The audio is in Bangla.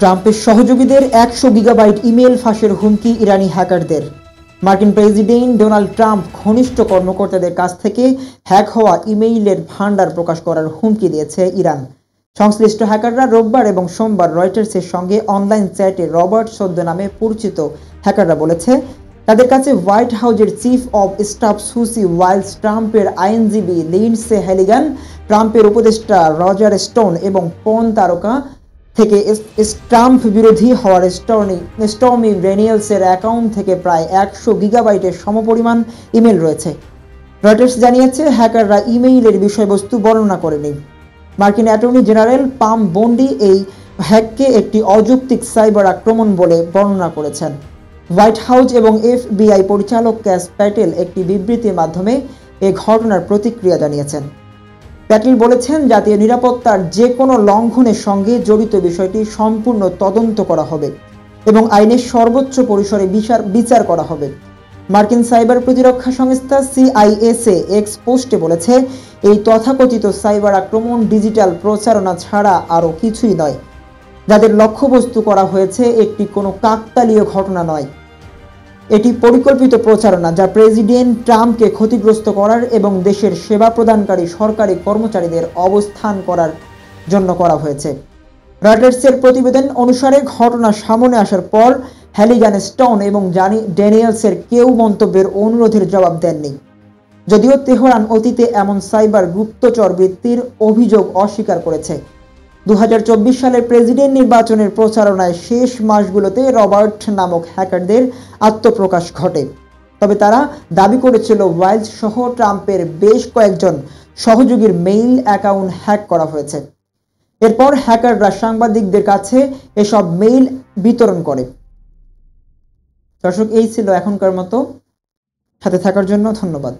ট্রাম্পের সহযোগীদের 100 গিগাবাইট ইমেল ফাঁসের হুমকি ইরানি হ্যাকারদের। মার্কিন প্রেসিডেন্ট ডোনাল্ড ট্রাম্প ঘনিষ্ঠ কর্মকর্তাদের কাছ থেকে হ্যাক হওয়া ইমেইলের ভান্ডার প্রকাশ করার হুমকি দিয়েছে ইরান। সংশ্লিষ্ট হ্যাকাররা রোববার এবং সোমবার রয়টার্সের সঙ্গে অনলাইন চ্যাটে রবার্ট সদ্য নামে পরিচিত হ্যাকাররা বলেছে তাদের কাছে হোয়াইট হাউজের চিফ অব স্টাফ সুসি ওয়াইলস, ট্রাম্পের আইনজীবী লিন্ডসে হ্যালিগান, ট্রাম্পের উপদেষ্টা রজার স্টোন এবং পর্ন তারকা থেকে ট্রাম্প বিরোধী হওয়ার স্টর্মি ড্যানিয়েলসের অ্যাকাউন্ট থেকে প্রায় 100 গিগাবাইটের সমপরিমাণ ইমেল রয়েছে। রয়টার্স জানিয়েছে হ্যাকাররা ইমেইলের বিষয়বস্তু বর্ণনা করেনি। মার্কিন অ্যাটর্নি জেনারেল পাম বন্ডি এই হ্যাককে একটি অযৌক্তিক সাইবার আক্রমণ বলে বর্ণনা করেছেন। হোয়াইট হাউস এবং FBI পরিচালক ক্যাস প্যাটেল একটি বিবৃতির মাধ্যমে এ ঘটনার প্রতিক্রিয়া জানিয়েছেন। প্যাটেল বলেছেন জাতীয় নিরাপত্তার যে কোনো লঙ্ঘনের সঙ্গে জড়িত বিষয়টি সম্পূর্ণ তদন্ত করা হবে এবং আইনের সর্বোচ্চ পরিসরে বিচার করা হবে। মার্কিন সাইবার প্রতিরক্ষা সংস্থা CISA এক্স পোস্টে বলেছে এই তথাকথিত সাইবার আক্রমণ ডিজিটাল প্রচারণা ছাড়া আরও কিছুই নয়। যাদের লক্ষ্যবস্তু করা হয়েছে একটি কোনো কাকতালীয় ঘটনা নয়, এটি পরিকল্পিত প্রচারণা যা প্রেসিডেন্ট ট্রাম্পকে ক্ষতিগ্রস্ত করার এবং দেশের সেবা প্রদানকারী সরকারি কর্মচারীদের অবস্থান করার জন্য করা হয়েছে। রয়টার্সের প্রতিবেদন অনুসারে ঘটনা সামনে আসার পর হ্যালিগান, স্টোন এবং ড্যানিয়েলসের কেউ মন্তব্যের অনুরোধের জবাব দেননি। যদিও তেহরান অতীতে এমন সাইবার গুপ্তচর বৃত্তির অভিযোগ অস্বীকার করেছে। 2024 সালের প্রেসিডেন্ট নির্বাচনের প্রচারণায় শেষ মাসগুলোতে রবার্ট নামক হ্যাকারদের আত্মপ্রকাশ ঘটে, তবে তারা দাবি করেছিল ওয়াইলস সহ ট্রাম্পের বেশ কয়েকজন সহযোগীর মেইল অ্যাকাউন্ট হ্যাক করা হয়েছে। এরপর হ্যাকাররা সাংবাদিকদের কাছে এসব মেইল বিতরণ করে। দর্শক, এই ছিল এখনকার মতো। সাথে থাকার জন্য ধন্যবাদ।